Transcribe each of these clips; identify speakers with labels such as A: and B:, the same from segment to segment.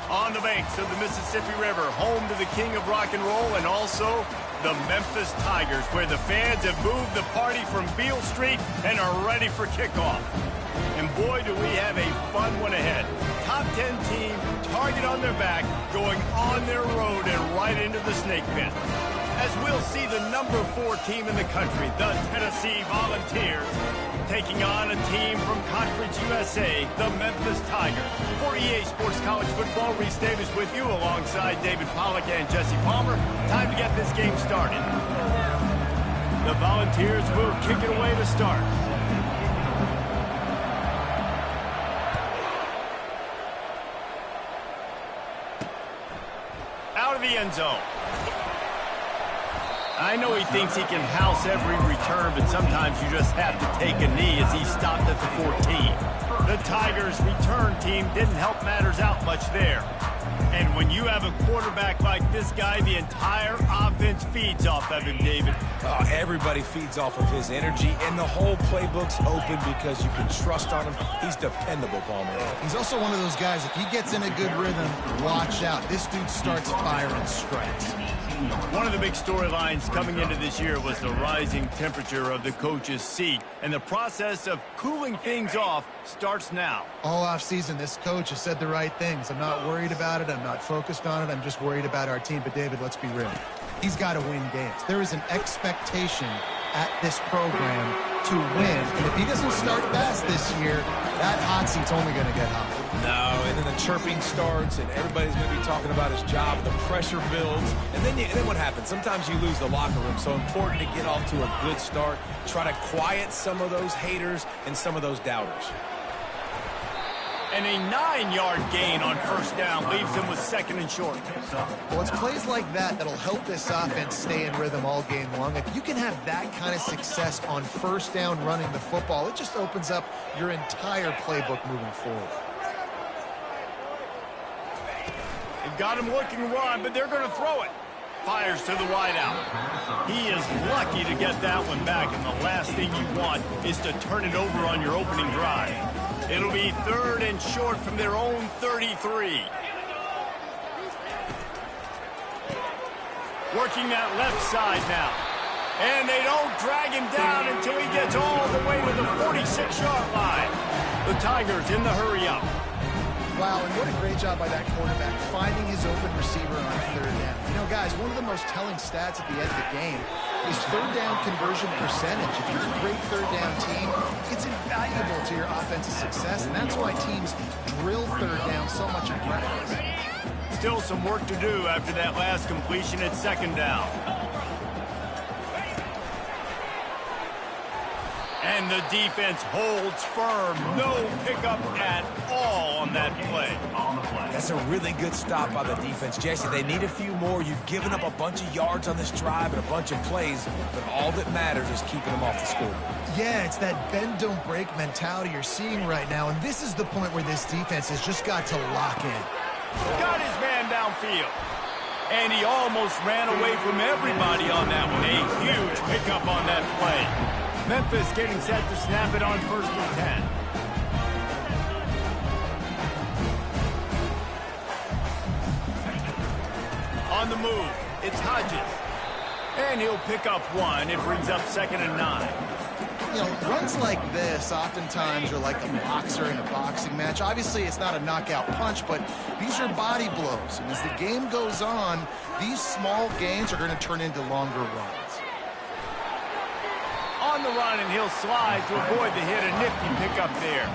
A: On the banks of the Mississippi River, home to the king of rock and roll and also the Memphis Tigers, where the fans have moved the party from Beale Street and are ready for kickoff. And boy, do we have a fun one ahead. Top 10 team, target on their back, going on their road and right into the snake pit. As we'll see the number 4 team in the country, the Tennessee Volunteers, taking on a team from Conference USA, the Memphis Tigers. For EA Sports College Football, Reese Davis with you alongside David Pollack and Jesse Palmer. Time to get this game started. The Volunteers will kick it away to start. Out of the end zone. I know he thinks he can house every return, but sometimes you just have to take a knee as he stopped at the 14. The Tigers' return team didn't help matters out much there. And when you have a quarterback like this guy, the entire offense feeds off of him, David.
B: Everybody feeds off of his energy, and the whole playbook's open because you can trust on him. He's dependable, Palmer.
C: He's also one of those guys, if he gets in a good rhythm, watch out. This dude starts firing strikes.
A: One of the big storylines coming into this year was the rising temperature of the coach's seat, and the process of cooling things off starts now.
C: All offseason, this coach has said the right things. I'm not worried about it. I'm not focused on it. I'm just worried about our team. But, David, let's be real. He's got to win games. There is an expectation at this program to win. And if he doesn't start fast this year, that hot seat's only going to get hot.
B: No, and then the chirping starts, and everybody's going to be talking about his job. The pressure builds, and then what happens? Sometimes you lose the locker room, so important to get off to a good start. Try to quiet some of those haters and some of those doubters.
A: And a 9-yard gain on first down leaves them with second and short.
C: Well, it's plays like that that'll help this offense stay in rhythm all game long. If you can have that kind of success on first down running the football, it just opens up your entire playbook moving forward.
A: They've got him looking run, but they're going to throw it. Fires to the wideout. He is lucky to get that one back, and the last thing you want is to turn it over on your opening drive. It'll be third and short from their own 33. Working that left side now. And they don't drag him down until he gets all the way to the 46-yard line. The Tigers in the hurry up.
C: Wow, and what a great job by that quarterback, finding his open receiver on third down. You know, guys, one of the most telling stats at the end of the game is third down conversion percentage. If you're a great third down team, it's invaluable to your offensive success, and that's why teams drill third down so much in practice.
A: Still some work to do after that last completion at second down. And the defense holds firm. No pickup at all on that play.
B: That's a really good stop by the defense. Jesse, they need a few more. You've given up a bunch of yards on this drive and a bunch of plays, but all that matters is keeping them off the scoreboard.
C: Yeah, it's that bend, don't break mentality you're seeing right now, and this is the point where this defense has just got to lock in.
A: Got his man downfield. And he almost ran away from everybody on that one. A huge pickup on that play. Memphis getting set to snap it on first and 10. On the move, it's Hodges. And he'll pick up one. It brings up second and 9.
C: You know, runs like this oftentimes are like a boxer in a boxing match. Obviously, it's not a knockout punch, but these are body blows. And as the game goes on, these small gains are going to turn into longer runs.
A: On the run, and he'll slide to avoid the hit. A nifty pickup there.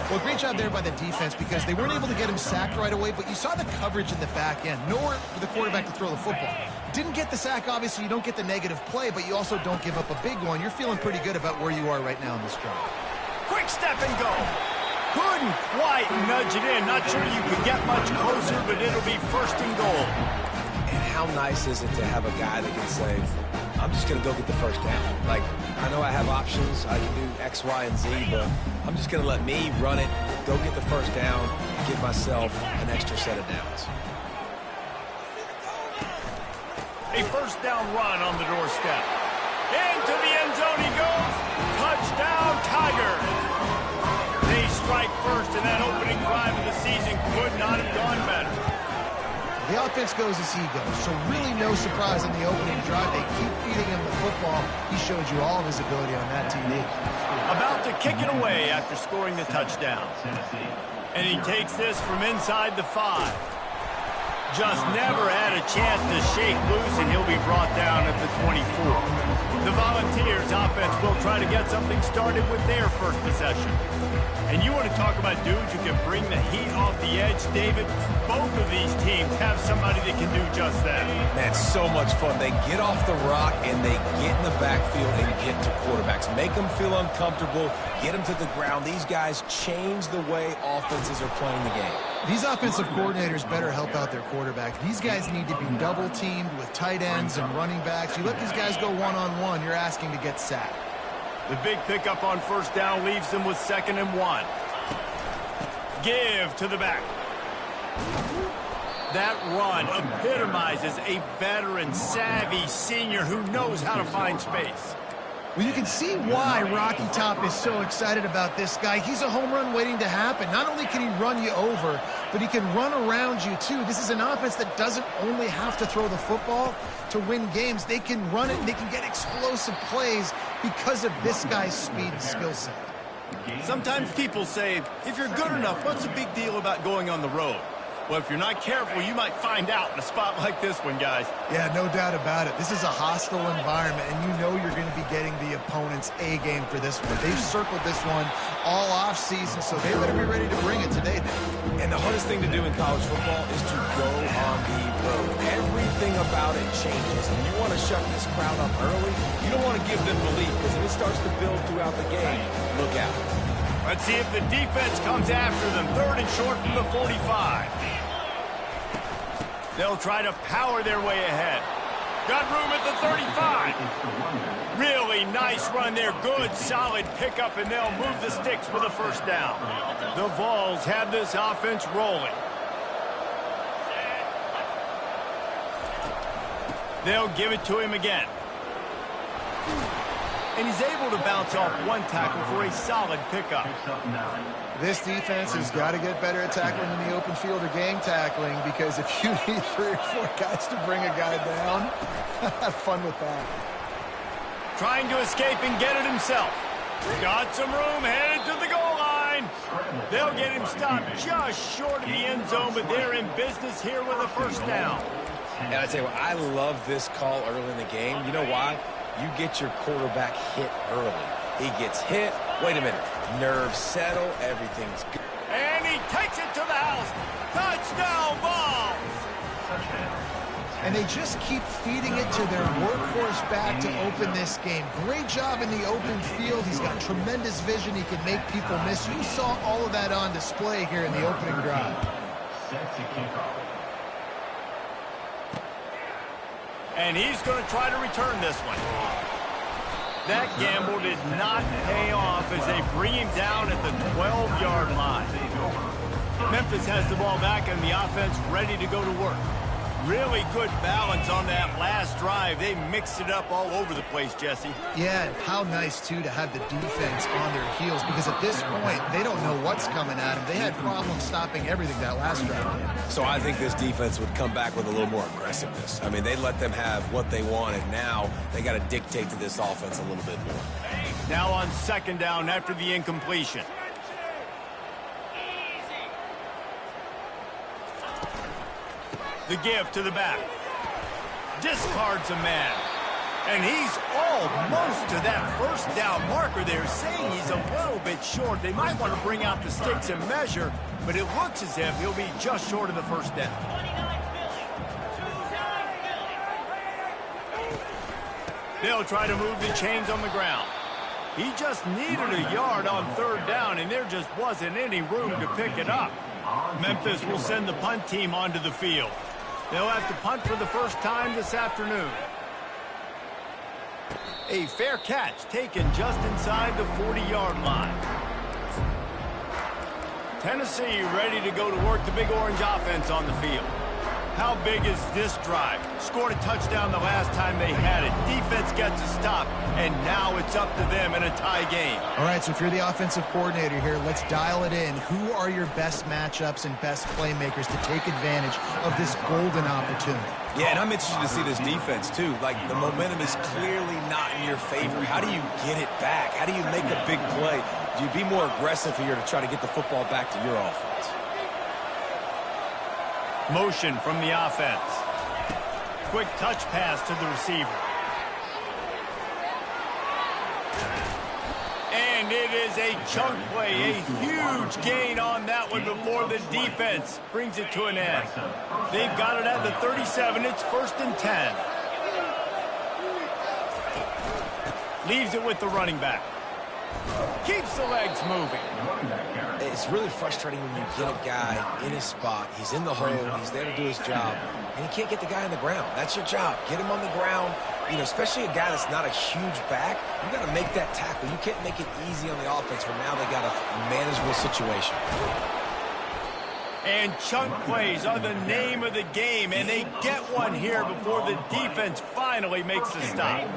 C: Well, great job there by the defense because they weren't able to get him sacked right away, but you saw the coverage in the back end. Nowhere for the quarterback to throw the football. Didn't get the sack, obviously. You don't get the negative play, but you also don't give up a big one. You're feeling pretty good about where you are right now in this drive.
A: Quick step and go. Couldn't quite nudge it in. Not sure you could get much closer, but it'll be first and goal.
B: And how nice is it to have a guy that can say, I'm just going to go get the first down. Like, I know I have options. I can do X, Y, and Z, but I'm just going to let me run it, go get the first down, and give myself an extra set of downs.
A: A first down run on the doorstep. Into the end zone he goes. Touchdown, Tigers. They strike strike first, and that opening drive of the season could not have gone better.
C: The offense goes as he goes, so really no surprise in the opening drive. They keep feeding him the football. He showed you all of his ability on that TV.
A: About to kick it away after scoring the touchdown. And he takes this from inside the 5. Just never had a chance to shake loose, and he'll be brought down at the 24. The Volunteers offense will try to get something started with their first possession. And you want to talk about dudes who can bring the heat off the edge, David? Both of these teams have somebody that can do just that.
B: Man, so much fun. They get off the rock, and they get in the backfield and get to quarterbacks. Make them feel uncomfortable, get them to the ground. These guys change the way offenses are playing the game.
C: These offensive coordinators better help out their quarterback. These guys need to be double-teamed with tight ends and running backs. You let these guys go one-on-one, you're asking to get sacked.
A: The big pickup on first down leaves them with 2nd and 1. Give to the back. That run epitomizes a veteran, savvy senior who knows how to find space.
C: Well, you can see why Rocky Top is so excited about this guy. He's a home run waiting to happen. Not only can he run you over, but he can run around you, too. This is an offense that doesn't only have to throw the football to win games. They can run it, and they can get explosive plays because of this guy's speed and skill set.
A: Sometimes people say, if you're good enough, what's the big deal about going on the road? Well, if you're not careful, you might find out in a spot like this one, guys.
C: Yeah, no doubt about it. This is a hostile environment, and you know you're going to be getting the opponent's A game for this one. They've circled this one all off-season, so they better be ready to bring it today.
B: And the hardest thing to do in college football is to go on the road. Everything about it changes. And you want to shut this crowd up early. You don't want to give them belief, because if it starts to build throughout the game, look out.
A: Let's see if the defense comes after them. 3rd and short from the 45. They'll try to power their way ahead. Got room at the 35. Really nice run there. Good, solid pickup, and they'll move the sticks with a first down. The Vols have this offense rolling. They'll give it to him again. And he's able to bounce off one tackle for a solid pickup.
C: This defense has got to get better at tackling in the open field or gang tackling, because if you need 3 or 4 guys to bring a guy down, have fun with that.
A: Trying to escape and get it himself. Got some room, headed to the goal line. They'll get him stopped just short of the end zone, but they're in business here with a first down.
B: And I tell you what, I love this call early in the game. You know why? You get your quarterback hit early. He gets hit. Wait a minute. Nerves settle. Everything's good.
A: And he takes it to the house. Touchdown, Vols!
C: And they just keep feeding it to their workhorse back to open this game. Great job in the open field. He's got tremendous vision. He can make people miss. You saw all of that on display here in the opening drive.
A: And he's going to try to return this one. That gamble did not pay off as they bring him down at the 12-yard line. Memphis has the ball back and the offense ready to go to work. Really good balance on that last drive. They mixed it up all over the place, Jesse.
C: Yeah, and how nice, too, to have the defense on their heels, because at this point, they don't know what's coming at them. They had problems stopping everything that last drive.
B: So I think this defense would come back with a little more aggressiveness. I mean, they let them have what they wanted. Now they got to dictate to this offense a little bit more.
A: Now on 2nd down after the incompletion. The give to the back. Discards a man. And he's almost to that first down marker there, saying he's a little bit short. They might want to bring out the sticks and measure, but it looks as if he'll be just short of the first down. They'll try to move the chains on the ground. He just needed a yard on 3rd down, and there just wasn't any room to pick it up. Memphis will send the punt team onto the field. They'll have to punt for the first time this afternoon. A fair catch taken just inside the 40-yard line. Tennessee ready to go to work the Big Orange offense on the field. How big is this drive? Scored a touchdown the last time they had it. Defense gets a stop, and now it's up to them in a tie game.
C: All right, so if you're the offensive coordinator here, let's dial it in. Who are your best matchups and best playmakers to take advantage of this golden opportunity?
B: Yeah, and I'm interested to see this defense, too. Like, the momentum is clearly not in your favor. How do you get it back? How do you make a big play? Do you be more aggressive here to try to get the football back to your offense?
A: Motion from the offense. Quick touch pass to the receiver. And it is a chunk play, a huge gain on that one before the defense brings it to an end. They've got it at the 37. It's 1st and 10. Leaves it with the running back. Keeps the legs moving.
B: It's really frustrating when you get a guy in his spot. He's in the hole. He's there to do his job. And you can't get the guy on the ground. That's your job. Get him on the ground. You know, especially a guy that's not a huge back. You got to make that tackle. You can't make it easy on the offense where now they got a manageable situation.
A: And chunk plays are the name of the game, and they get one here before the defense finally makes the stop.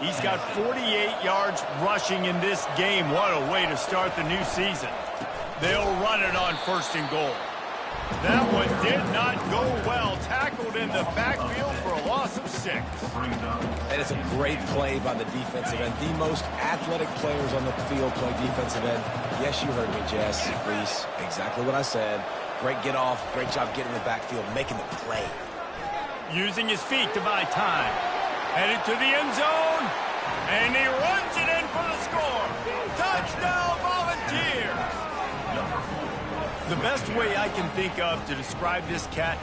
A: He's got 48 yards rushing in this game. What a way to start the new season. They'll run it on 1st and goal. That one did not go well. Tackled in the backfield for a loss of 6.
B: And it's a great play by the defensive end. The most athletic players on the field play defensive end. Yes, you heard me, Jess, Reese. Exactly what I said. Great get off. Great job getting in the backfield, making the play.
A: Using his feet to buy time. Headed to the end zone. And he runs it in for the score. Touchdown, Volunteers. The best way I can think of to describe this cat,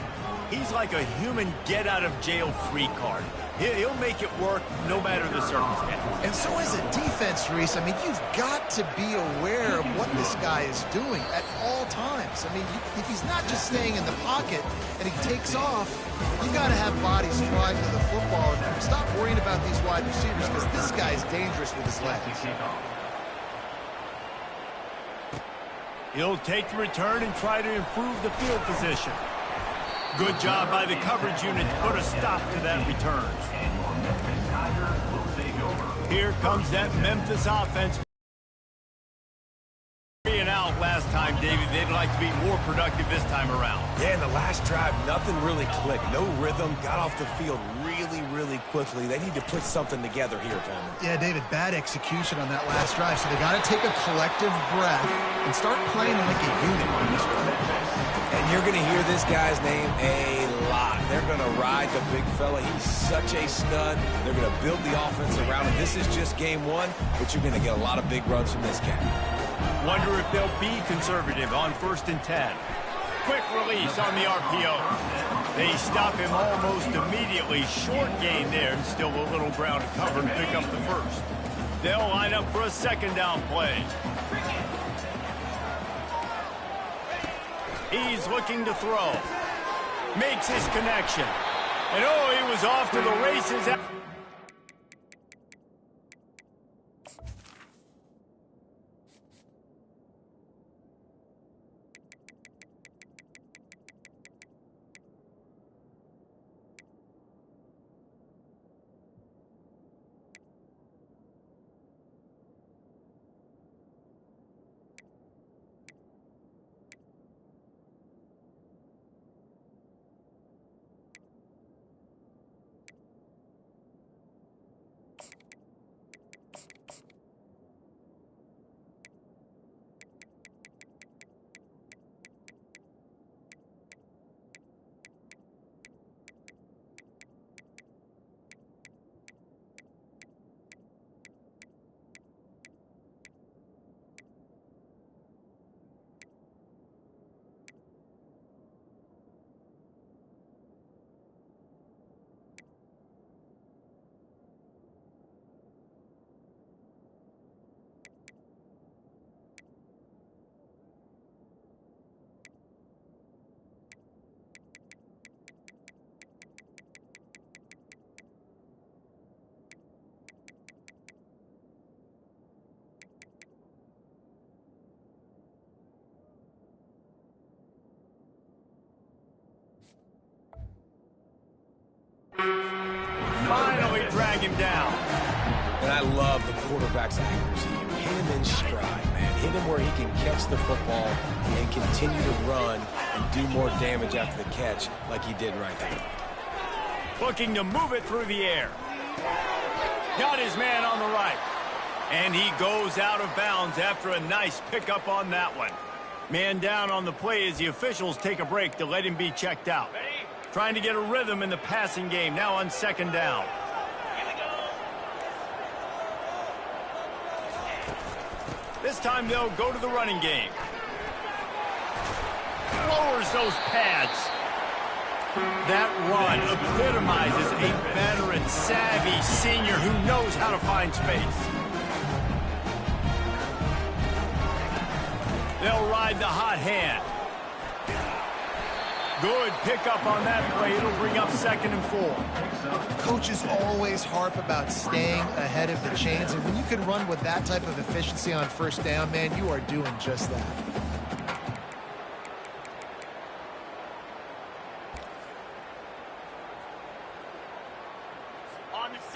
A: he's like a human get-out-of-jail-free card. He'll make it work no matter the circumstance.
C: And so as a defense, Reese, I mean, you've got to be aware of what this guy is doing at all times. I mean, if he's not just staying in the pocket and he takes off, you got to have bodies flying to the football. And stop worrying about these wide receivers because this guy is dangerous with his legs.
A: He'll take the return and try to improve the field position. Good job by the coverage unit to put a stop to that return. Here comes that Memphis offense. Being out last time, David, they'd like to be more productive this time around.
B: Yeah, in the last drive, nothing really clicked. No rhythm, got off the field really quickly. They need to put something together here, Palmer.
C: Yeah, David, bad execution on that last drive, so they got to take a collective breath and start playing like a unit on this one.
B: And you're going to hear this guy's name a lot. They're going to ride the big fella. He's such a stud. They're going to build the offense around him. This is just game one, but you're going to get a lot of big runs from this cat.
A: Wonder if they'll be conservative on 1st and 10. Quick release on the RPO. They stop him almost immediately. Short gain there, and still a little ground to cover and pick up the first. They'll line up for a 2nd down play. He's looking to throw. Makes his connection. And oh, he was off to the races. bring him down.
B: And I love the quarterback's accuracy. Hit him in stride, man. Hit him where he can catch the football and continue to run and do more damage after the catch like he did right there.
A: Looking to move it through the air. Got his man on the right. And he goes out of bounds after a nice pickup on that one. Man down on the play as the officials take a break to let him be checked out. Trying to get a rhythm in the passing game now on second down. This time they'll go to the running game. Lowers those pads. That run epitomizes a veteran, savvy senior who knows how to find space. They'll ride the hot hand. Good pickup on that play. It'll bring up 2nd and 4.
C: Coaches always harp about staying ahead of the chains, and when you can run with that type of efficiency on first down, man, you are doing just that.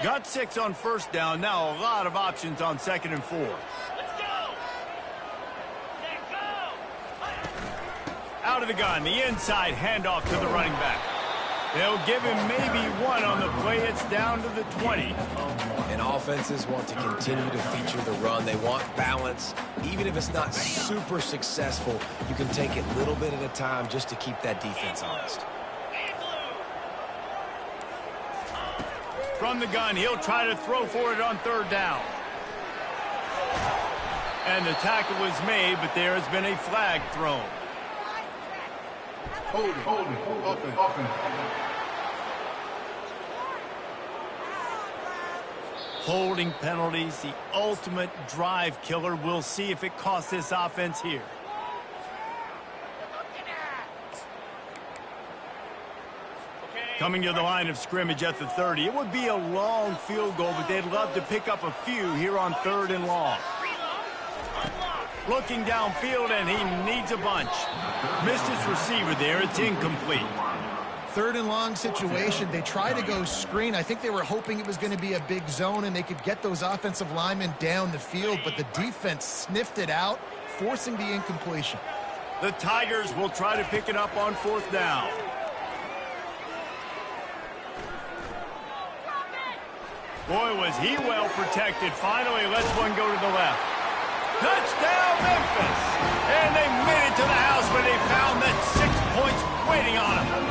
A: Got 6 on first down. Now a lot of options on 2nd and 4. Out of the gun, the inside handoff to the running back. They'll give him maybe 1 on the play. It's down to the 20.
B: And offenses want to continue to feature the run. They want balance. Even if it's not super successful, you can take it a little bit at a time just to keep that defense honest.
A: From the gun, he'll try to throw for it on 3rd down. And the tackle was made, but there has been a flag thrown. Holding penalties, the ultimate drive killer. We'll see if it costs this offense here. Coming to the line of scrimmage at the 30. It would be a long field goal, but they'd love to pick up a few here on 3rd and long. Looking downfield, and he needs a bunch. Missed his receiver there. It's incomplete.
C: 3rd and long situation. They try to go screen. I think they were hoping it was going to be a big zone and they could get those offensive linemen down the field, but the defense sniffed it out, forcing the incompletion.
A: The Tigers will try to pick it up on 4th down. Boy, was he well protected. Finally lets one go to the left. Touchdown, Memphis! And they made it to the house where they found that 6 points waiting on them.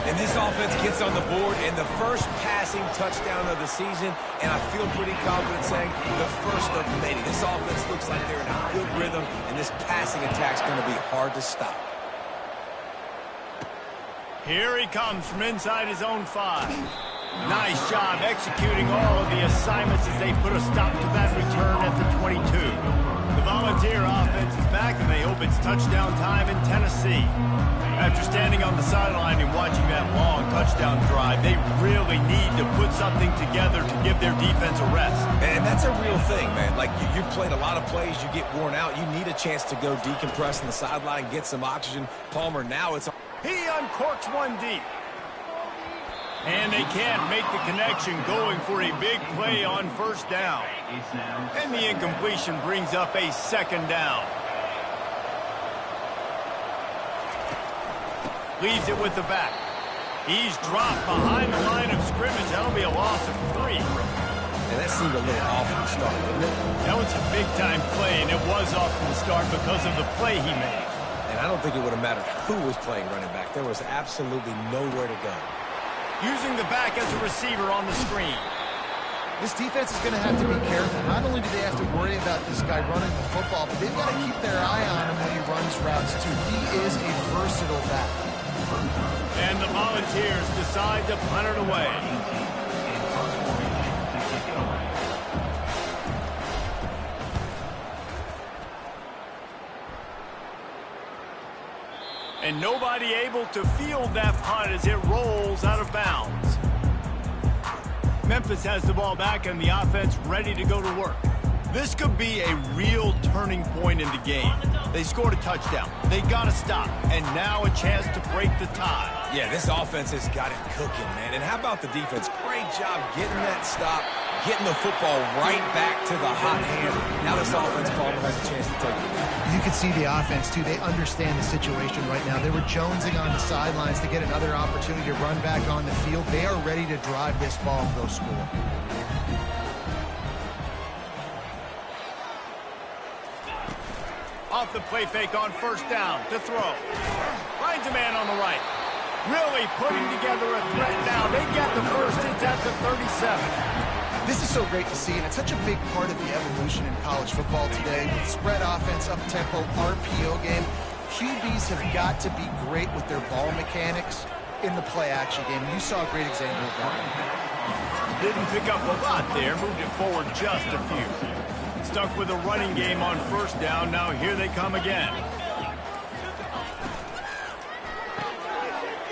B: And this offense gets on the board and the first passing touchdown of the season, and I feel pretty confident saying the first of many. This offense looks like they're in a good rhythm, and this passing attack's going to be hard to stop.
A: Here he comes from inside his own 5. Nice job executing all of the assignments as they put a stop to that return at the 22. The Volunteer offense is back, and they hope it's touchdown time in Tennessee. After standing on the sideline and watching that long touchdown drive, they really need to put something together to give their defense a rest.
B: And that's a real thing, man. Like, you played a lot of plays, you get worn out, you need a chance to go decompress on the sideline, get some oxygen. Palmer, now it's...
A: He uncorks one deep. And they can't make the connection, going for a big play on 1st down. And the incompletion brings up a 2nd down. Leaves it with the back. He's dropped behind the line of scrimmage. That'll be a loss of 3.
B: And that seemed a little off from the start, didn't it?
A: That was a big-time play, and it was off from the start because of the play he made.
B: And I don't think it would have mattered who was playing running back. There was absolutely nowhere to go.
A: Using the back as a receiver on the screen.
C: This defense is going to have to be careful. Not only do they have to worry about this guy running the football, but they've got to keep their eye on him when he runs routes, too. He is a versatile back.
A: And the Volunteers decide to punt it away. And nobody able to field that punt as it rolls out of bounds. Memphis has the ball back and the offense ready to go to work. This could be a real turning point in the game. They scored a touchdown. They got to stop. And now a chance to break the tie.
B: Yeah, this offense has got it cooking, man. And how about the defense? Great job getting that stop, getting the football right back to the hot hand. Now this offense probably has a chance to take it.
C: You can see the offense, too. They understand the situation right now. They were jonesing on the sidelines to get another opportunity to run back on the field. They are ready to drive this ball and go score.
A: Off the play fake on first down to throw. Finds a man on the right. Really putting together a threat now. They get the first. It's at the 37.
C: This is so great to see, and it's such a big part of the evolution in college football today. With spread offense, up-tempo, RPO game, QBs have got to be great with their ball mechanics in the play-action game. You saw a great example of that.
A: Didn't pick up a lot there. Moved it forward just a few. Stuck with a running game on first down. Now here they come again.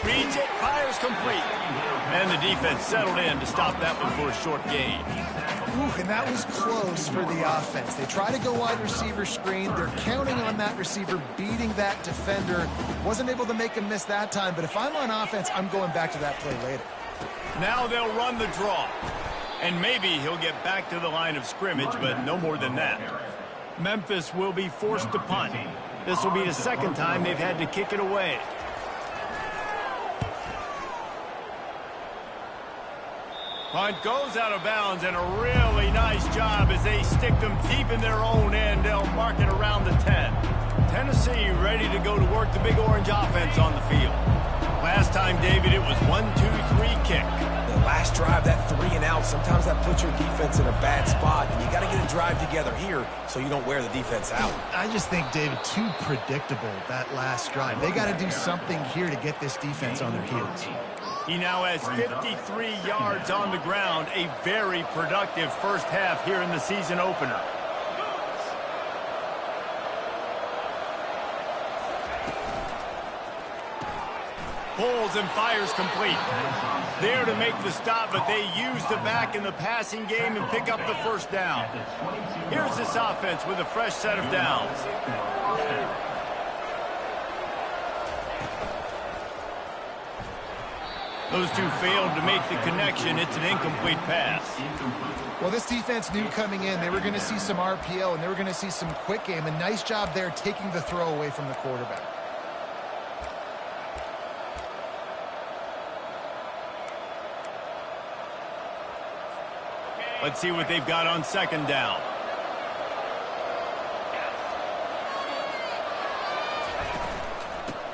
A: Reads it, fires complete. And the defense settled in to stop that one for a short gain.
C: Ooh, and that was close for the offense. They try to go wide receiver screen. They're counting on that receiver beating that defender. Wasn't able to make him miss that time, but if I'm on offense, I'm going back to that play later.
A: Now they'll run the draw. And maybe he'll get back to the line of scrimmage, but no more than that. Memphis will be forced to punt. This will be the second time they've had to kick it away. Punt goes out of bounds, and a really nice job as they stick them deep in their own end. They'll mark it around the 10. Tennessee ready to go to work the Big Orange offense on the field. Last time, David, it was 1-2-3 kick.
B: The last drive, that 3 and out, sometimes that puts your defense in a bad spot, and you got to get a drive together here so you don't wear the defense out.
C: I just think, David, too predictable, that last drive. They got to do something here to get this defense on their heels.
A: He now has 53 yards on the ground, a very productive first half here in the season opener. Pulls and fires complete. There to make the stop, but they use the back in the passing game and pick up the first down. Here's this offense with a fresh set of downs. Those two failed to make the connection. It's an incomplete pass.
C: Well, this defense knew coming in they were going to see some RPO and they were going to see some quick game. A nice job there taking the throw away from the quarterback.
A: Let's see what they've got on second down.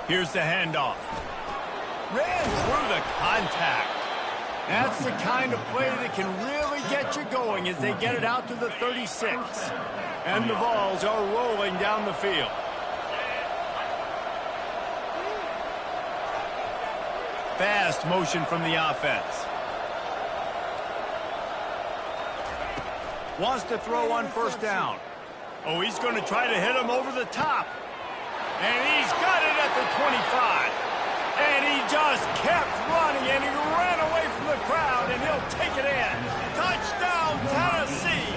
A: Here's the handoff. Ran through the contact. That's the kind of play that can really get you going as they get it out to the 36. And the balls are rolling down the field. Fast motion from the offense. Wants to throw on first down. Oh, he's going to try to hit him over the top. And he's got it at the 25. And he just kept running, and he ran away from the crowd, and he'll take it in. Touchdown, Tennessee!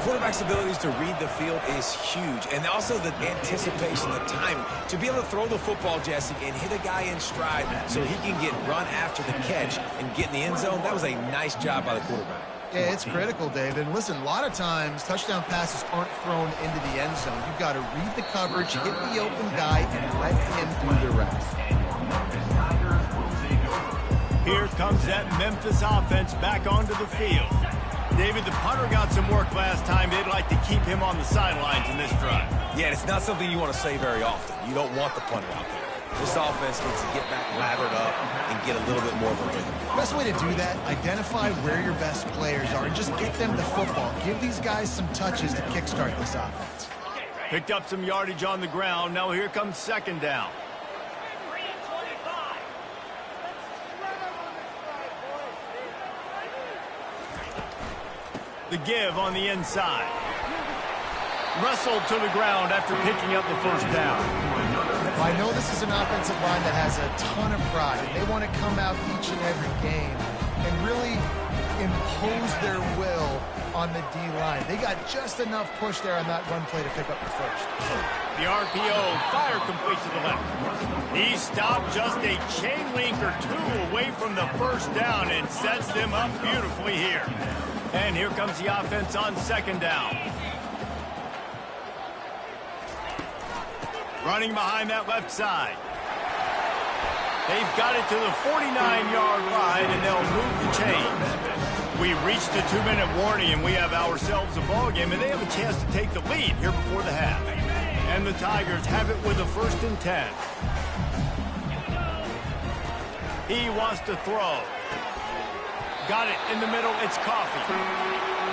B: Quarterback's abilities to read the field is huge, and also the anticipation, the timing. To be able to throw the football, Jesse, and hit a guy in stride so he can get run after the catch and get in the end zone, that was a nice job by the quarterback.
C: Yeah, it's critical, Dave. And listen, a lot of times touchdown passes aren't thrown into the end zone. You've got to read the coverage, hit the open guy, and let him do the rest.
A: Here comes that Memphis offense back onto the field. David, the punter got some work last time. They'd like to keep him on the sidelines in this drive.
B: Yeah, it's not something you want to say very often. You don't want the punter out there. This offense needs to get back lathered up and get a little bit more of a rhythm.
C: Best way to do that, identify where your best players are and just get them the football. Give these guys some touches to kickstart this offense.
A: Picked up some yardage on the ground. Now here comes second down. The give on the inside. Wrestled to the ground after picking up the first down.
C: Well, I know this is an offensive line that has a ton of pride. They want to come out each and every game and really impose their will on the D-line. They got just enough push there on that run play to pick up the first.
A: The RPO, fire complete to the left. He stopped just a chain link or two away from the first down and sets them up beautifully here. And here comes the offense on second down. Running behind that left side. They've got it to the 49-yard line, and they'll move the chains. We've reached the 2-minute warning, and we have ourselves a ball game, and they have a chance to take the lead here before the half. And the Tigers have it with a 1st and 10. He wants to throw. Got it in the middle. It's Coffee.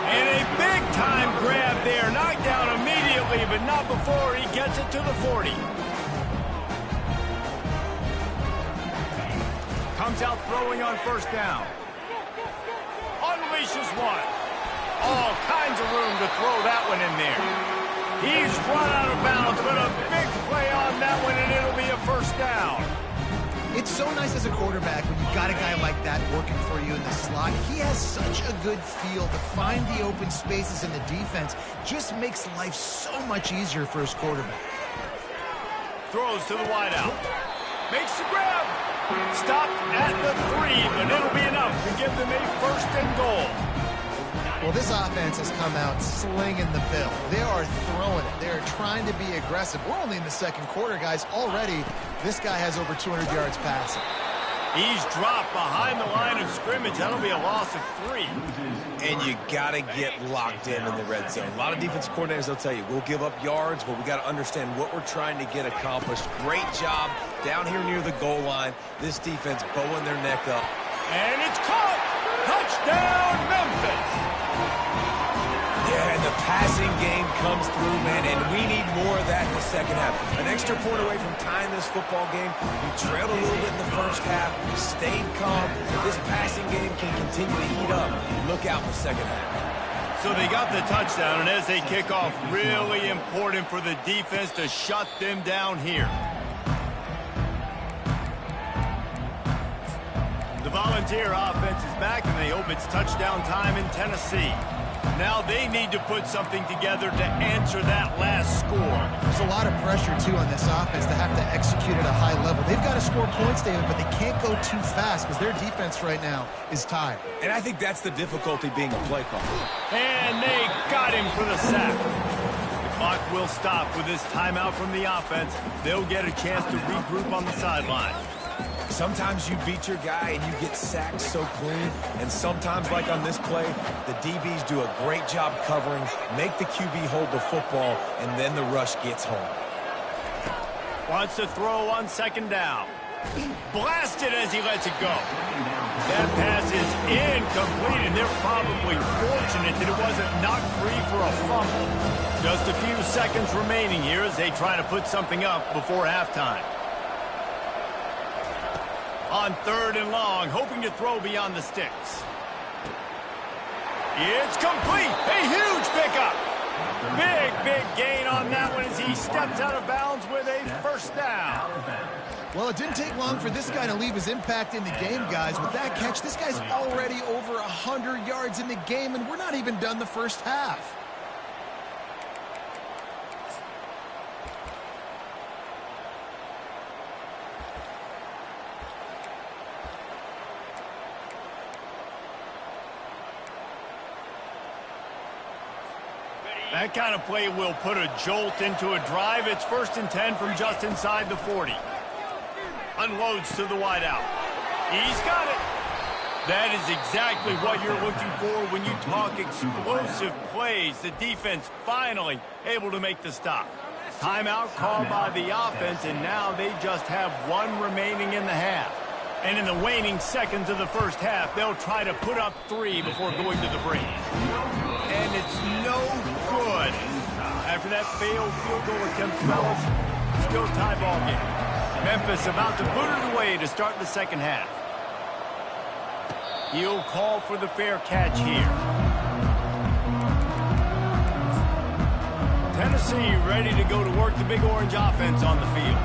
A: And a big-time grab there. Knocked down immediately, but not before he gets it to the 40. Comes out throwing on first down. Unleashes one. All kinds of room to throw that one in there. He's run out of bounds, but a big play on that one, and it'll be a first down.
C: It's so nice as a quarterback when you've got a guy like that working for you in the slot. He has such a good feel to find the open spaces in the defense. Just makes life so much easier for his quarterback.
A: Throws to the wideout. Makes the grab. Stopped at the 3, but it'll be enough to give them a 1st and goal.
C: Well, this offense has come out slinging the bill. They are throwing it. They are trying to be aggressive. We're only in the second quarter, guys. Already, this guy has over 200 yards passing.
A: He's dropped behind the line of scrimmage. That'll be a loss of 3.
B: And you got to get locked in the red zone. A lot of defensive coordinators, they'll tell you, we'll give up yards, but we got to understand what we're trying to get accomplished. Great job down here near the goal line. This defense bowing their neck up.
A: And it's caught. Touchdown, Memphis.
B: Yeah, and the passing game comes through, man, and we need more of that in the second half. An extra point away from tying this football game. We trailed a little bit in the first half, stayed calm. This passing game can continue to heat up. Look out in the second half.
A: So they got the touchdown, and as they kick off, really important for the defense to shut them down here. The Volunteer offense is back, and they hope it's touchdown time in Tennessee. Now they need to put something together to answer that last score.
C: There's a lot of pressure, too, on this offense to have to execute at a high level. They've got to score points, David, but they can't go too fast because their defense right now is tied.
B: And I think that's the difficulty being a play call.
A: And they got him for the sack. The clock will stop with this timeout from the offense. They'll get a chance to regroup on the sideline.
B: Sometimes you beat your guy and you get sacked so clean, and sometimes, like on this play, the DBs do a great job covering, make the QB hold the football, and then the rush gets home.
A: Wants to throw on second down. Blasted as he lets it go. That pass is incomplete, and they're probably fortunate that it wasn't knocked free for a fumble. Just a few seconds remaining here as they try to put something up before halftime. On 3rd and long, hoping to throw beyond the sticks. It's complete. A huge pickup. Big gain on that one as he steps out of bounds with a first down.
C: Well, it didn't take long for this guy to leave his impact in the game, guys. With that catch, this guy's already over 100 yards in the game, and we're not even done the first half.
A: That kind of play will put a jolt into a drive. It's 1st and 10 from just inside the 40. Unloads to the wideout. He's got it. That is exactly what you're looking for when you talk explosive plays. The defense finally able to make the stop. Timeout called by the offense, and now they just have one remaining in the half. And in the waning seconds of the first half, they'll try to put up 3 before going to the break. And it's no good. After that failed field goal attempt, fellas, still tie ball game. Memphis about to boot it away to start the second half. He'll call for the fair catch here. Tennessee ready to go to work the Big Orange offense on the field.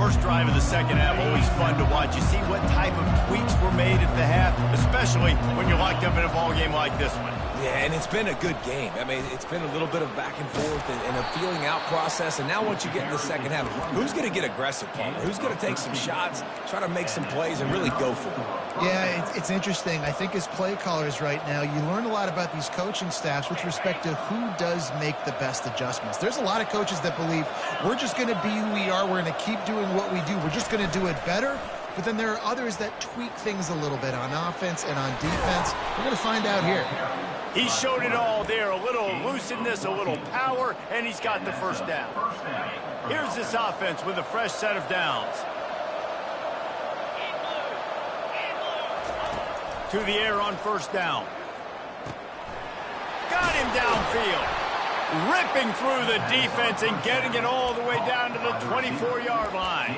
A: First drive of the second half, always fun to watch. You see what type of tweaks were made at the half, especially when you're locked up in a ball game like this one.
B: Yeah, and it's been a good game. I mean, it's been a little bit of back and forth and a feeling out process. And now once you get in the second half, who's going to get aggressive, Palmer? Who's going to take some shots, try to make some plays, and really go for it?
C: Yeah, it's interesting. I think as play callers right now, you learn a lot about these coaching staffs with respect to who does make the best adjustments. There's a lot of coaches that believe we're just going to be who we are. We're going to keep doing what we do. We're just going to do it better. But then there are others that tweak things a little bit on offense and on defense. We're going to find out here.
A: He showed it all there, a little elusiveness, a little power, and he's got the first down. Here's this offense with a fresh set of downs. To the air on first down. Got him downfield. Ripping through the defense and getting it all the way down to the 24-yard line.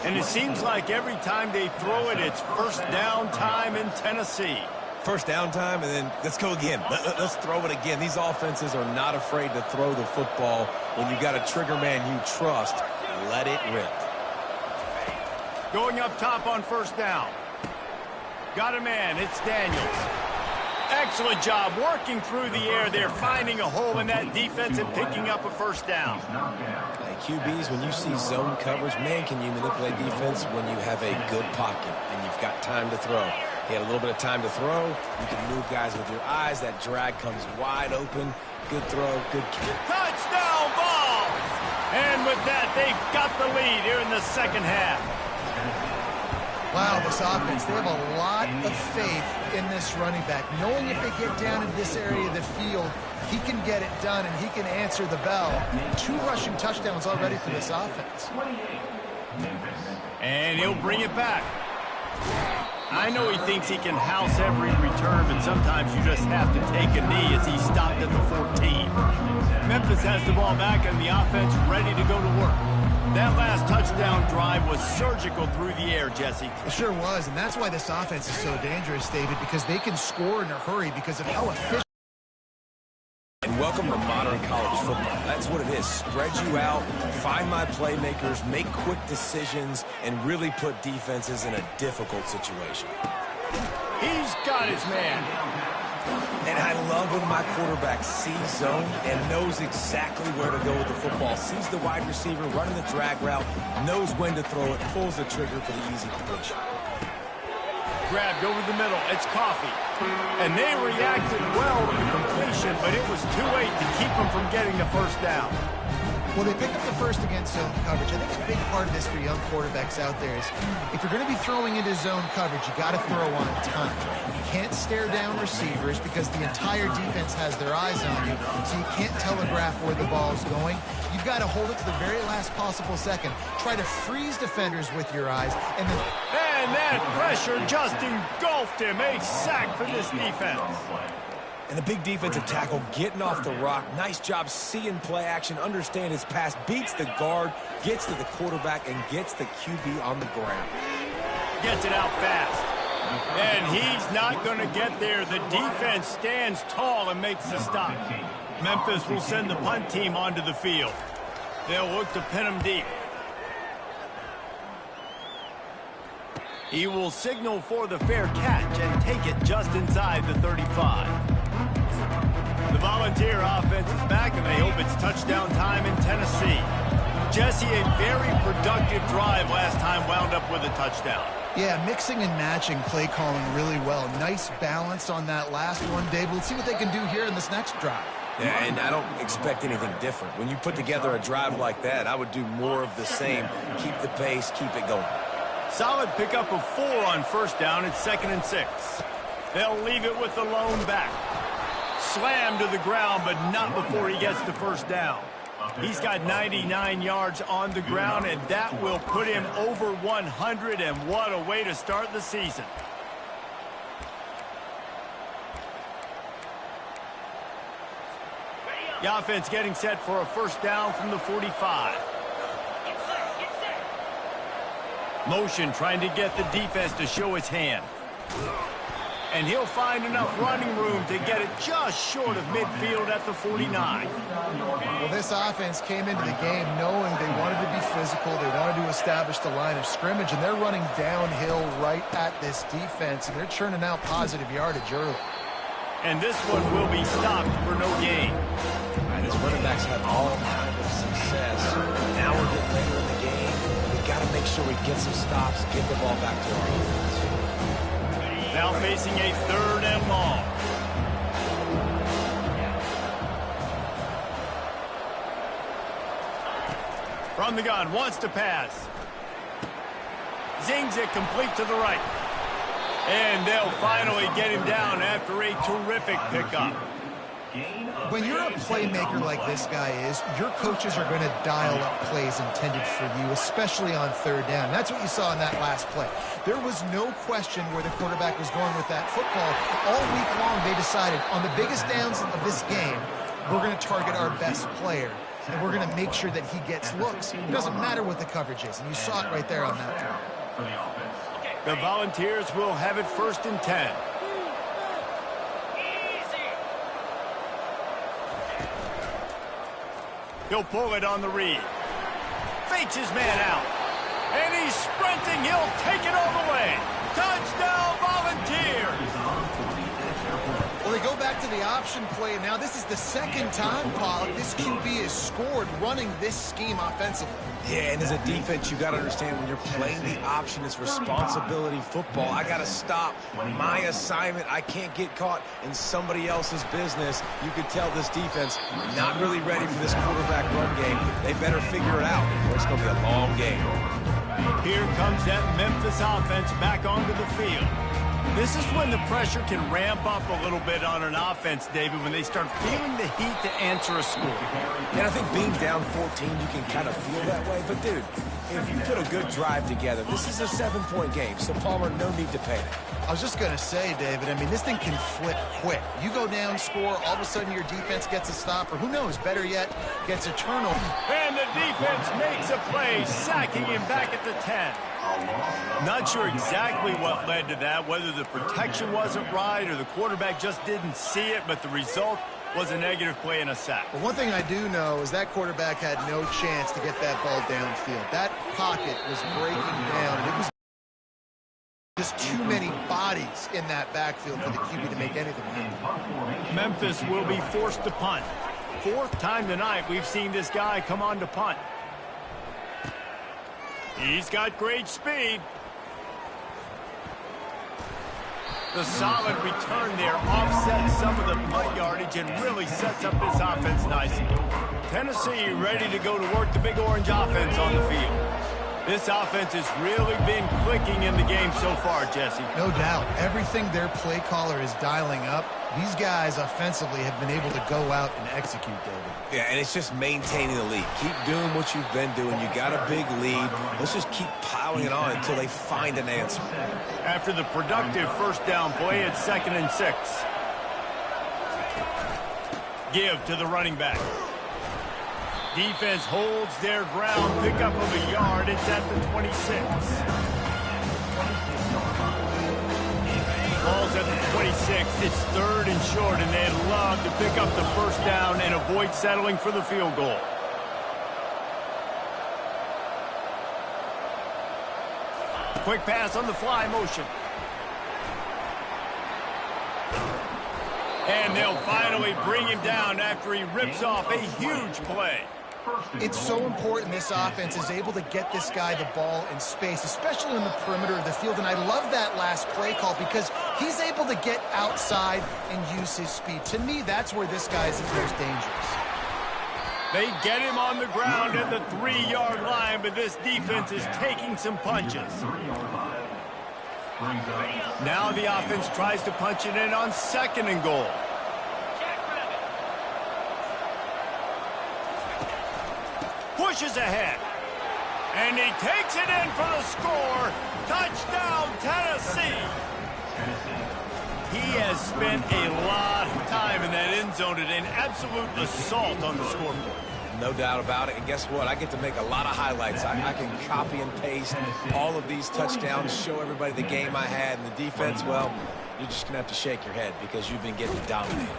A: And it seems like every time they throw it, it's first down time in Tennessee.
B: First down time, and then let's go again. Let's throw it again. These offenses are not afraid to throw the football. When you got a trigger man you trust, let it rip.
A: Going up top on first down. Got a man. It's Daniels. Excellent job working through the air there, finding a hole in that defense and picking up a first down.
B: Hey, QBs, when you see zone coverage, man, can you manipulate defense when you have a good pocket and you've got time to throw. He had a little bit of time to throw. You can move guys with your eyes. That drag comes wide open. Good throw, good kick.
A: Touchdown ball! And with that, they've got the lead here in the second half.
C: Wow, this offense, they have a lot of faith in this running back. Knowing if they get down in this area of the field, he can get it done and he can answer the bell. 2 rushing touchdowns already for this offense.
A: And he'll bring it back. I know he thinks he can house every return, but sometimes you just have to take a knee as he stopped at the 14. Memphis has the ball back and the offense ready to go to work. That last touchdown drive was surgical through the air, Jesse.
C: It sure was, and that's why this offense is so dangerous, David, because they can score in a hurry because of how efficient.
B: And welcome to modern college football. That's what it is. Spread you out, find my playmakers, make quick decisions, and really put defenses in a difficult situation.
A: He's got his man.
B: And I love when my quarterback sees zone and knows exactly where to go with the football. Sees the wide receiver running the drag route, knows when to throw it, pulls the trigger for the easy completion.
A: Grabbed over the middle. It's Coffee. And they reacted well to the completion, but it was too late to keep them from getting the first down.
C: Well, they pick up the first against zone coverage. I think a big part of this for young quarterbacks out there is if you're going to be throwing into zone coverage, you got to throw on time. You can't stare down receivers because the entire defense has their eyes on you, so you can't telegraph where the ball's going. You've got to hold it to the very last possible second. Try to freeze defenders with your eyes, and then...
A: And that pressure just engulfed him. A sack for this defense.
B: And a big defensive tackle getting off the rock. Nice job seeing play action, understand his pass, beats the guard, gets to the quarterback, and gets the QB on the ground.
A: Gets it out fast. And he's not going to get there. The defense stands tall and makes the stop. Memphis will send the punt team onto the field. They'll look to pin him deep. He will signal for the fair catch and take it just inside the 35. The Volunteer offense is back, and they hope it's touchdown time in Tennessee. Jesse, a very productive drive last time wound up with a touchdown.
C: Yeah, mixing and matching play calling really well. Nice balance on that last one, Dave. Let's see what they can do here in this next drive.
B: Yeah, and I don't expect anything different. When you put together a drive like that, I would do more of the same. Keep the pace, keep it going.
A: Solid pickup of 4 on first down. It's 2nd and 6. They'll leave it with the lone back. Slammed to the ground, but not before he gets the first down. He's got 99 yards on the ground, and that will put him over 100, and what a way to start the season. The offense getting set for a first down from the 45. Motion trying to get the defense to show its hand. And he'll find enough running room to get it just short of midfield at the 49.
C: Well, this offense came into the game knowing they wanted to be physical, they wanted to establish the line of scrimmage, and they're running downhill right at this defense, and they're churning out positive yardage early.
A: And this one will be stopped for no gain.
B: And his running backs have all kind of success. Now we're getting later in the game. We got to make sure we get some stops, get the ball back to our offense.
A: Now facing a 3rd and long. From the gun, wants to pass. Zings it complete to the right. And they'll finally get him down after a terrific pickup.
C: When you're a playmaker like this guy is, your coaches are going to dial up plays intended for you, especially on 3rd down. That's what you saw in that last play. There was no question where the quarterback was going with that football. All week long, they decided on the biggest downs of this game, we're going to target our best player, and we're going to make sure that he gets looks. It doesn't matter what the coverage is, and you saw it right there on that play.
A: The Volunteers will have it 1st and 10. He'll pull it on the read. Fakes his man out. And he's sprinting. He'll take it all the way. Touchdown, Volunteers!
C: Well, they go back to the option play, and now this is the 2nd time, Pollock, this QB has scored running this scheme offensively.
B: Yeah, and as a defense, you got to understand when you're playing the option, it's responsibility football. I got to stop my assignment. I can't get caught in somebody else's business. You could tell this defense not really ready for this quarterback run game. They better figure it out, or it's going to be a long game.
A: Here comes that Memphis offense back onto the field. This is when the pressure can ramp up a little bit on an offense, David, when they start feeling the heat to answer a score.
B: And I think being down 14, you can kind of feel that way. But, dude, if you put a good drive together, this is a 7-point game, so Palmer, no need to panic.
C: I was just going to say, David, I mean, this thing can flip quick. You go down, score, all of a sudden your defense gets a stop, or who knows, better yet, gets a turnover.
A: And the defense makes a play, sacking him back at the 10. Not sure exactly what led to that, whether the protection wasn't right or the quarterback just didn't see it, but the result was a negative play and a sack.
C: Well, one thing I do know is that quarterback had no chance to get that ball downfield. That pocket was breaking down, and it was just too many bodies in that backfield for the QB to make anything happen.
A: Memphis will be forced to punt. 4th time tonight we've seen this guy come on to punt. He's got great speed. The solid return there offsets some of the punt yardage and really sets up this offense nicely. Tennessee ready to go to work the Big Orange offense on the field. This offense has really been clicking in the game so far, Jesse.
C: No doubt. Everything their play caller is dialing up, these guys offensively have been able to go out and execute, David.
B: Yeah, and it's just maintaining the lead. Keep doing what you've been doing. You got a big lead. Let's just keep piling it on until they find an answer.
A: After the productive 1st down play, it's 2nd and 6. Give to the running back. Defense holds their ground, pickup of a yard. It's at the 26. Ball's at the 26. It's 3rd and short, and they'd love to pick up the 1st down and avoid settling for the field goal. Quick pass on the fly motion. And they'll finally bring him down after he rips off a huge play.
C: It's so important this offense is able to get this guy the ball in space, especially in the perimeter of the field. And I love that last play call because he's able to get outside and use his speed. To me, that's where this guy is the most dangerous.
A: They get him on the ground at the 3-yard line, but this defense is taking some punches. Now the offense tries to punch it in on 2nd and goal. Pushes ahead. And he takes it in for the score. Touchdown, Tennessee. He has spent a lot of time in that end zone at an absolute assault on the scoreboard.
B: No doubt about it. And guess what? I get to make a lot of highlights. I can copy and paste all of these touchdowns, show everybody the game I had. And the defense, well, you're just going to have to shake your head because you've been getting dominated.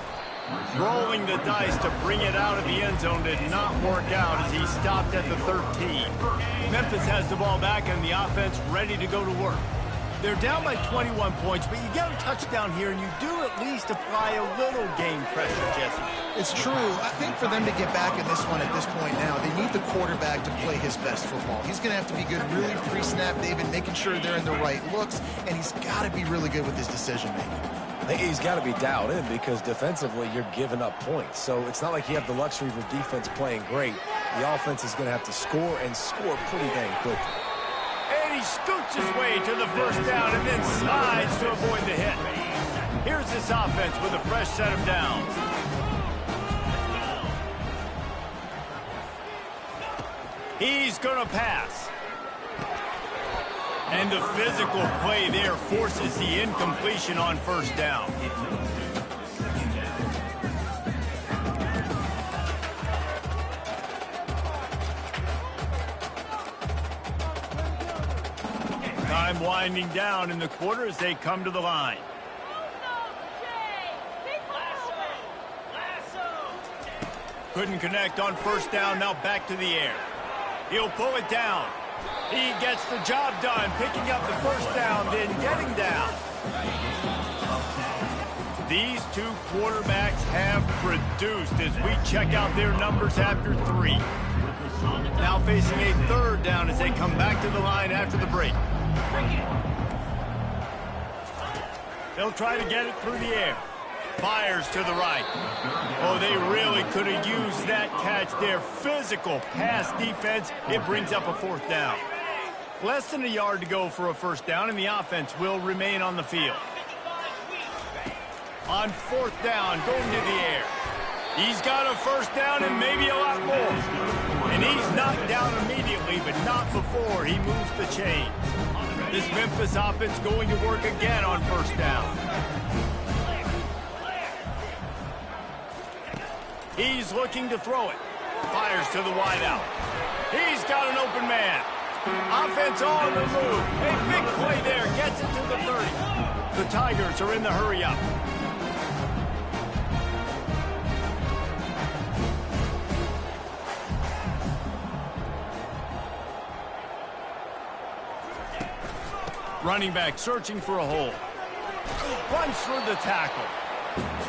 A: Rolling the dice to bring it out of the end zone did not work out as he stopped at the 13. Memphis has the ball back and the offense ready to go to work. They're down by 21 points, but you get a touchdown here, and you do at least apply a little game pressure, Jesse.
C: It's true. I think for them to get back in this one at this point now, they need the quarterback to play his best football. He's going to have to be good really pre-snap, David, making sure they're in the right looks, and he's got to be really good with his decision-making.
B: I think he's got to be dialed in because defensively you're giving up points. So it's not like you have the luxury of your defense playing great. The offense is going to have to score and score pretty dang quickly.
A: And he scoots his way to the first down and then slides to avoid the hit. Here's this offense with a fresh set of downs. He's going to pass. And the physical play there forces the incompletion on first down. Time winding down in the quarter as they come to the line. Couldn't connect on first down, now back to the air. He'll pull it down. He gets the job done, picking up the first down, then getting down. These two quarterbacks have produced as we check out their numbers after 3. Now facing a third down as they come back to the line after the break. They'll try to get it through the air. Fires to the right. Oh, they really could have used that catch there. Physical pass defense. It brings up a fourth down. Less than a yard to go for a first down, and the offense will remain on the field. On fourth down, going to the air. He's got a first down and maybe a lot more. And he's knocked down immediately, but not before he moves the chains. This Memphis offense going to work again on first down. He's looking to throw it. Fires to the wideout. He's got an open man. Offense on the move. A big play there. Gets it to the 30. The Tigers are in the hurry up. Running back searching for a hole. Runs through the tackle.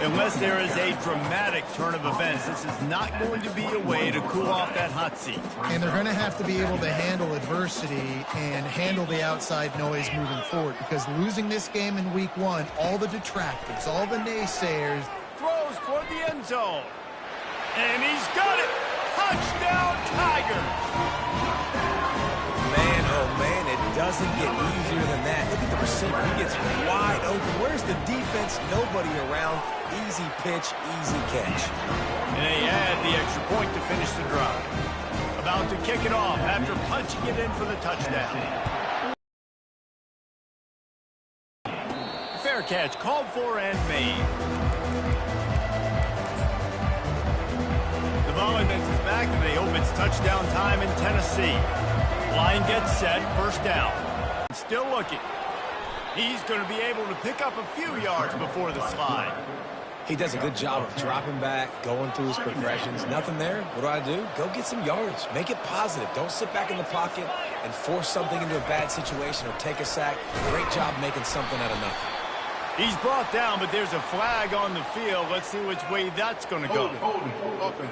A: Unless there is a dramatic turn of events, this is not going to be a way to cool off that hot seat.
C: And they're going to have to be able to handle adversity and handle the outside noise moving forward, because losing this game in week 1, all the detractors, all the naysayers.
A: Throws toward the end zone. And he's got it. Touchdown, Tigers.
B: Man, oh man, it doesn't get easier than that. Look at the receiver. He gets wide open. Where's the defense? Nobody around. Easy pitch, easy catch.
A: And they add the extra point to finish the drive. About to kick it off after punching it in for the touchdown. Fair catch called for and made. The Volunteers is back and they hope it's touchdown time in Tennessee. Line gets set, first down. Still looking. He's going to be able to pick up a few yards before the slide.
B: He does a good job of dropping back, going through his progressions. Nothing there. What do? Go get some yards. Make it positive. Don't sit back in the pocket and force something into a bad situation or take a sack. Great job making something out of nothing.
A: He's brought down, but there's a flag on the field. Let's see which way that's going to go.
D: Open.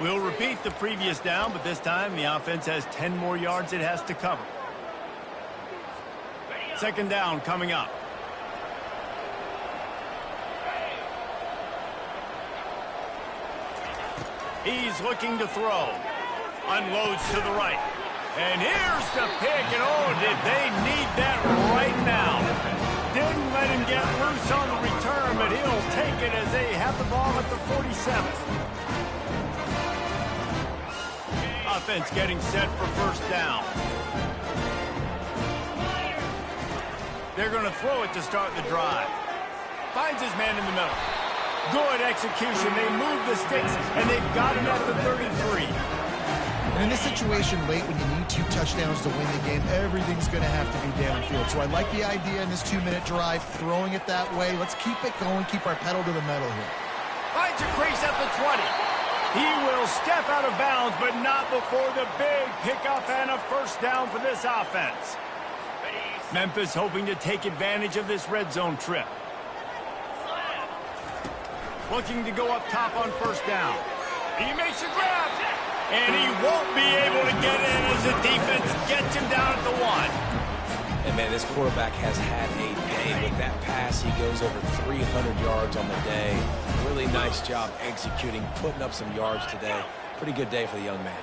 A: We'll repeat the previous down, but this time the offense has 10 more yards it has to cover. Second down coming up. He's looking to throw. Unloads to the right. And here's the pick, and oh, did they need that right now. Didn't let him get loose on the return, but he'll take it as they have the ball at the 47. Offense getting set for first down. They're going to throw it to start the drive. Finds his man in the middle. Good execution. They move the sticks, and they've got it at the 33.
C: And in this situation late when you need 2 touchdowns to win the game, everything's going to have to be downfield. So I like the idea in this 2-minute drive, throwing it that way. Let's keep it going, keep our pedal to the metal here.
A: Finds a crease at the 20. He will step out of bounds, but not before the big pickup and a first down for this offense. Memphis hoping to take advantage of this red zone trip. Looking to go up top on first down. He makes a grab. And he won't be able to get in as the defense gets him down at the 1.
B: And, man, this quarterback has had a day. With that pass, he goes over 300 yards on the day. Really nice job executing, putting up some yards today. Pretty good day for the young man.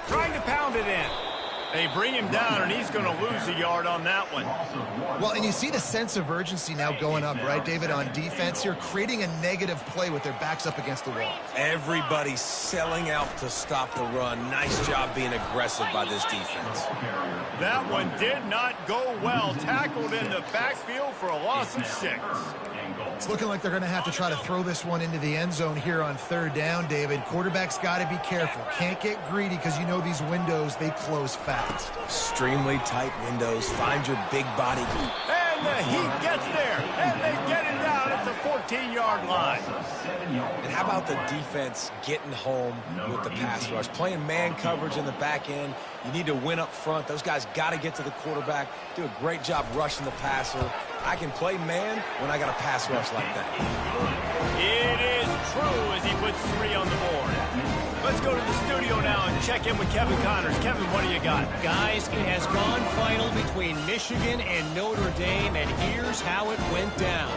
A: Trying to pound it in. They bring him down, and he's going to lose a yard on that one.
C: Well, and you see the sense of urgency now going up, right, David, on defense here, creating a negative play with their backs up against the wall.
B: Everybody's selling out to stop the run. Nice job being aggressive by this defense.
A: That one did not go well. Tackled in the backfield for a loss of 6.
C: It's looking like they're going to have to try to throw this one into the end zone here on third down, David. Quarterback's got to be careful. Can't get greedy because you know these windows, they close fast.
B: Extremely tight windows. Find your big body.
A: And the heat gets there. And they get him down at the 14-yard line.
B: And how about the defense getting home with the pass rush? Playing man coverage in the back end. You need to win up front. Those guys got to get to the quarterback. Do a great job rushing the passer. I can play man when I got a pass rush like that.
A: It is true as he puts 3 on the board. Let's go to the studio now and check in with Kevin Connors. Kevin, what do you got?
D: Guys, it has gone final between Michigan and Notre Dame, and here's how it went down.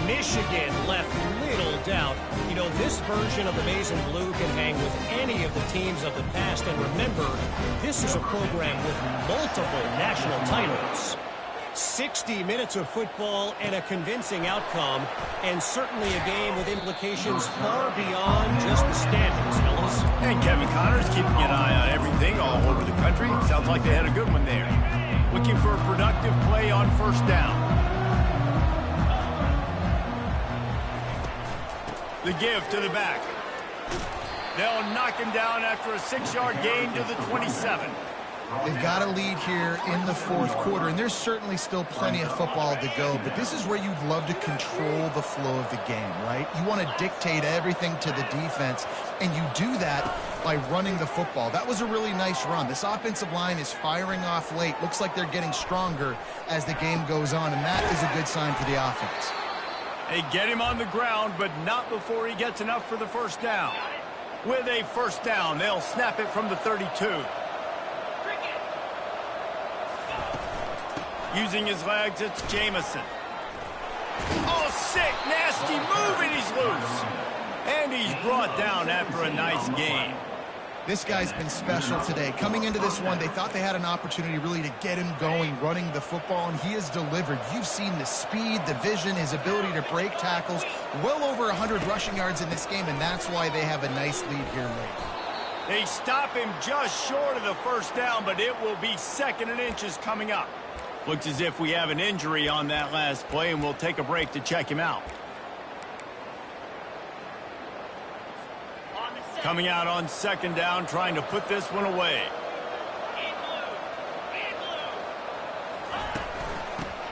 D: Michigan left little doubt. You know, this version of the maize and blue can hang with any of the teams of the past. And remember, this is a program with multiple national titles. 60 minutes of football and a convincing outcome, and certainly a game with implications far beyond just the standings, fellas.
A: And Kevin Connors keeping an eye on everything all over the country. Sounds like they had a good one there. Looking for a productive play on first down. The give to the back. They'll knock him down after a 6-yard gain to the 27.
C: They've got a lead here in the fourth quarter, and there's certainly still plenty of football to go, but this is where you'd love to control the flow of the game, right? You want to dictate everything to the defense, and you do that by running the football. That was a really nice run. This offensive line is firing off late. Looks like they're getting stronger as the game goes on, and that is a good sign for the offense.
A: They get him on the ground, but not before he gets enough for the first down. With a first down, they'll snap it from the 32. Using his legs, it's Jamison. Oh, sick, nasty move, and he's loose. And he's brought down after a nice gain.
C: This guy's been special today. Coming into this one, they thought they had an opportunity really to get him going, running the football, and he has delivered. You've seen the speed, the vision, his ability to break tackles. Well over 100 rushing yards in this game, and that's why they have a nice lead here late.
A: They stop him just short of the first down, but it will be 2nd and inches coming up. Looks as if we have an injury on that last play, and we'll take a break to check him out. Coming out on 2nd down, trying to put this one away.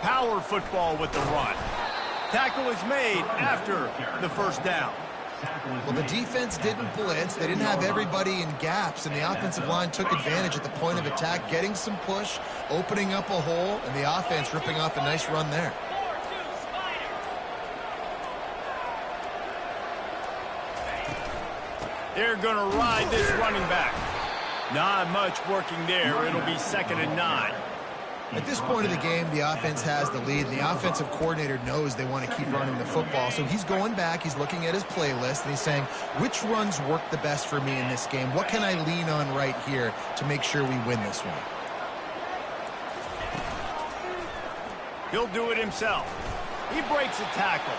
A: Power football with the run. Tackle is made after the first down.
C: Well, the defense didn't blitz. They didn't have everybody in gaps, and the offensive line took advantage at the point of attack, getting some push, opening up a hole, and the offense ripping off a nice run there.
A: They're going to ride this running back. Not much working there. It'll be 2nd and 9.
C: At this point of the game, the offense has the lead, and the offensive coordinator knows they want to keep running the football. So he's going back, he's looking at his playlist, and he's saying, which runs work the best for me in this game? What can I lean on right here to make sure we win this one?
A: He'll do it himself. He breaks a tackle.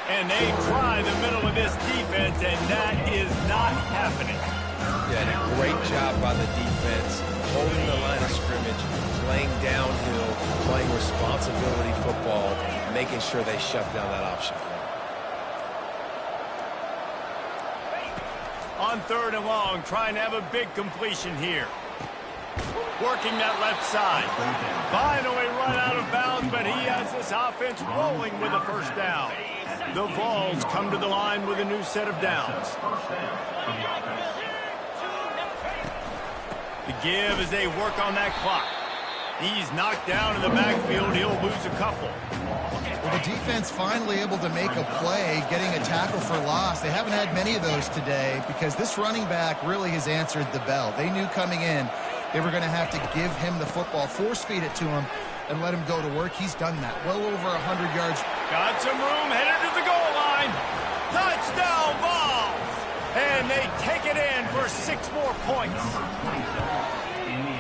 A: And they try the middle of this defense, and that is not happening.
B: Yeah, and a great job by the defense, holding the line of scrimmage, playing downhill, playing responsibility football, making sure they shut down that option.
A: On 3rd and long, trying to have a big completion here. Working that left side. Finally run out of bounds, but he has this offense rolling with a first down. The Vols come to the line with a new set of downs. The give as they work on that clock. He's knocked down in the backfield. He'll lose a couple.
C: Well, the defense finally able to make a play, getting a tackle for loss. They haven't had many of those today because this running back really has answered the bell. They knew coming in they were going to have to give him the football, force feed it to him, and let him go to work. He's done that. Well over 100 yards.
A: Got some room, headed to the goal line. Touchdown, Vols! And they take it in for 6 more points.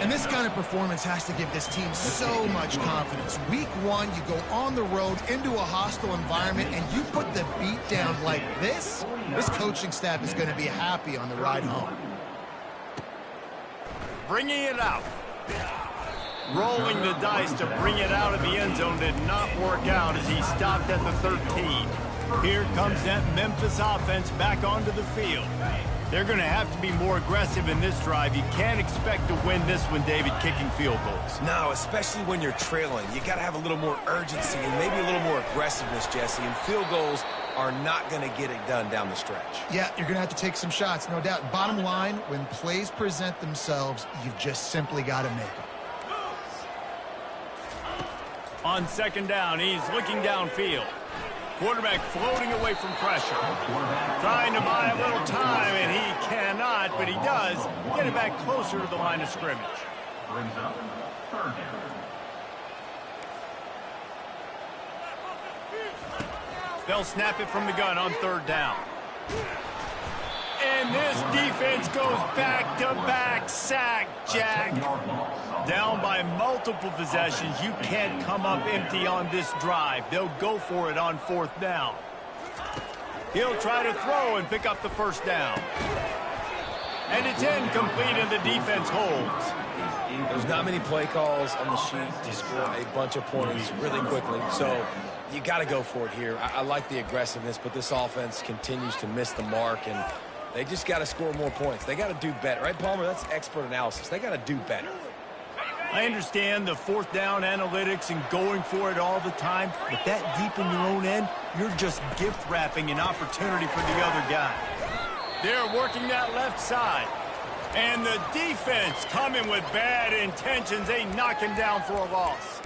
C: And this kind of performance has to give this team so much confidence. Week 1, you go on the road into a hostile environment, and you put the beat down like this, this coaching staff is going to be happy on the ride home.
A: Bringing it out. Rolling the dice to bring it out of the end zone did not work out as he stopped at the 13. Here comes that Memphis offense back onto the field. They're going to have to be more aggressive in this drive. You can't expect to win this one, David, kicking field goals.
B: No, especially when you're trailing. You got to have a little more urgency and maybe a little more aggressiveness, Jesse. And field goals are not going to get it done down the stretch.
C: Yeah, you're going to have to take some shots, no doubt. Bottom line, when plays present themselves, you've just simply got to make them.
A: On 2nd down, he's looking downfield. Quarterback floating away from pressure. Trying to buy a little time, and he cannot, but he does get it back closer to the line of scrimmage.
E: Brings up 3rd down.
A: They'll snap it from the gun on 3rd down. And this defense goes back-to-back sack, Jack. Down by multiple possessions. You can't come up empty on this drive. They'll go for it on 4th down. He'll try to throw and pick up the 1st down. And it's incomplete, and the defense holds.
B: There's not many play calls on the sheet to score a bunch of points really quickly, so you got to go for it here. I like the aggressiveness, but this offense continues to miss the mark, and they just got to score more points. They got to do better, right, Palmer? That's expert analysis. They got to do better.
A: I understand the 4th down analytics and going for it all the time, but that deep in your own end, you're just gift wrapping an opportunity for the other guy. They're working that left side. And the defense coming with bad intentions. They knock him down for a loss.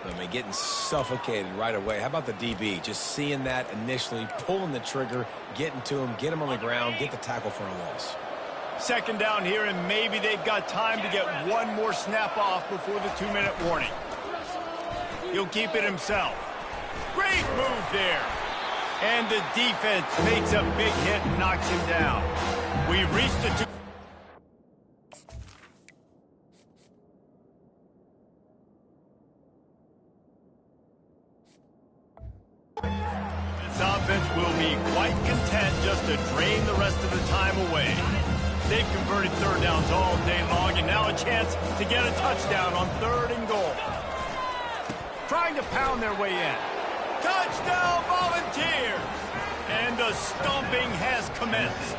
B: I mean, getting suffocated right away. How about the DB? Just seeing that initially, pulling the trigger, getting to him, get him on the ground, get the tackle for a loss.
A: 2nd down here, and maybe they've got time to get one more snap off before the 2-minute warning. He'll keep it himself. Great move there. And the defense makes a big hit and knocks him down. We've reached the 2. This offense will be quite content just to drain the rest of the time away. They've converted 3rd downs all day long, and now a chance to get a touchdown on 3rd and goal. Trying to pound their way in. Touchdown, Volunteers! And the stomping has commenced.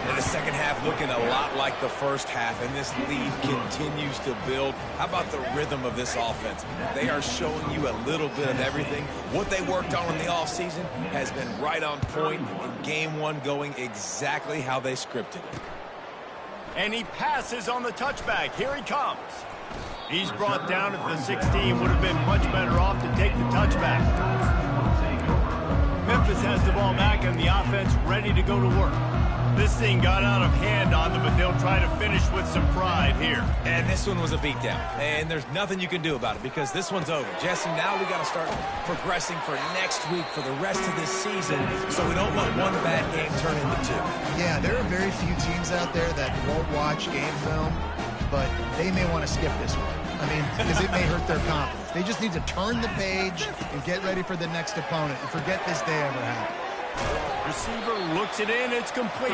B: And the second half looking a lot like the first half, and this lead continues to build. How about the rhythm of this offense? They are showing you a little bit of everything. What they worked on in the offseason has been right on point in game 1, going exactly how they scripted it.
A: And he passes on the touchback. Here he comes. He's brought down at the 16. Would have been much better off to take the touchback. Memphis has the ball back and the offense ready to go to work. This thing got out of hand on them, but they'll try to finish with some pride here.
B: And this one was a beatdown. And there's nothing you can do about it because this one's over. Jesse, now we got to start progressing for next week for the rest of this season so we don't let one bad game turn into 2.
C: Yeah, there are very few teams out there that won't watch game film, but they may want to skip this one. I mean, because it may hurt their confidence. They just need to turn the page and get ready for the next opponent and forget this day ever happened.
A: Receiver looks it in. It's complete.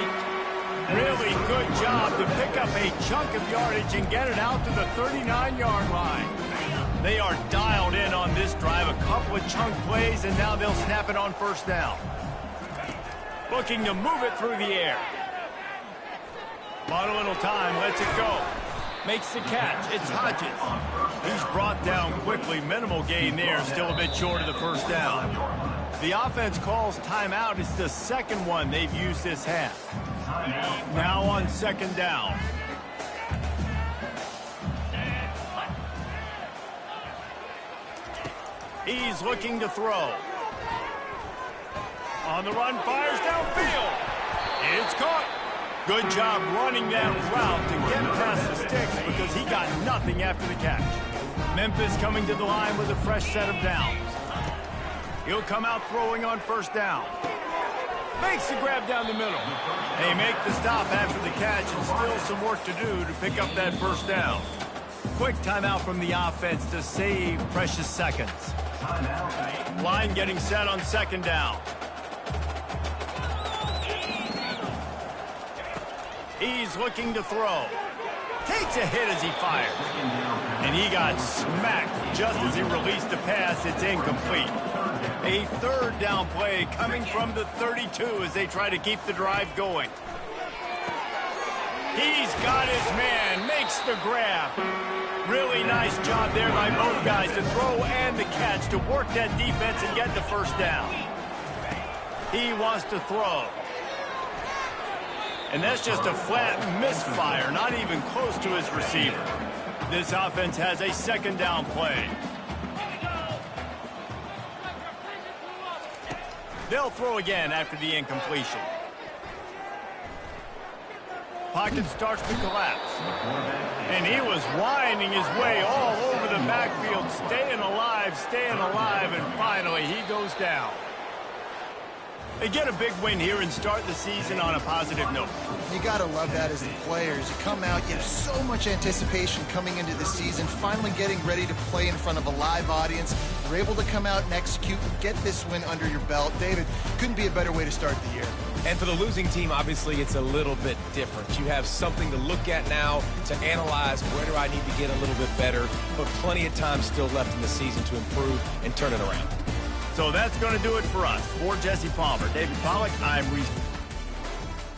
A: Really good job to pick up a chunk of yardage and get it out to the 39-yard line. They are dialed in on this drive, a couple of chunk plays, and now they'll snap it on first down. Looking to move it through the air. Bought a little time, lets it go. Makes the catch. It's Hodges. He's brought down quickly. Minimal gain there. Still a bit short of the first down. The offense calls timeout. It's the second one they've used this half. Now on second down. He's looking to throw. On the run, fires downfield. It's caught. Good job running that route to get past the sticks because he got nothing after the catch. Memphis coming to the line with a fresh set of downs. He'll come out throwing on first down. Makes the grab down the middle. They make the stop after the catch and still some work to do to pick up that first down. Quick timeout from the offense to save precious seconds. Line getting set on second down. He's looking to throw. Takes a hit as he fires. And he got smacked just as he released the pass. It's incomplete. A third down play coming from the 32 as they try to keep the drive going. He's got his man. Makes the grab. Really nice job there by both guys to throw and the catch to work that defense and get the first down. He wants to throw. And that's just a flat misfire, not even close to his receiver. This offense has a second down play. They'll throw again after the incompletion. Pocket starts to collapse. And he was winding his way all over the backfield, staying alive, and finally he goes down. They get a big win here and start the season on a positive note.
C: You got to love that as the players. You come out, you have so much anticipation coming into the season, finally getting ready to play in front of a live audience. You're able to come out and execute and get this win under your belt. David, couldn't be a better way to start the year.
B: And for the losing team, obviously, it's a little bit different. You have something to look at now to analyze where do I need to get a little bit better, but plenty of time still left in the season to improve and turn it around.
A: So that's going to do it for us. For Jesse Palmer, David Pollack, I'm Reese.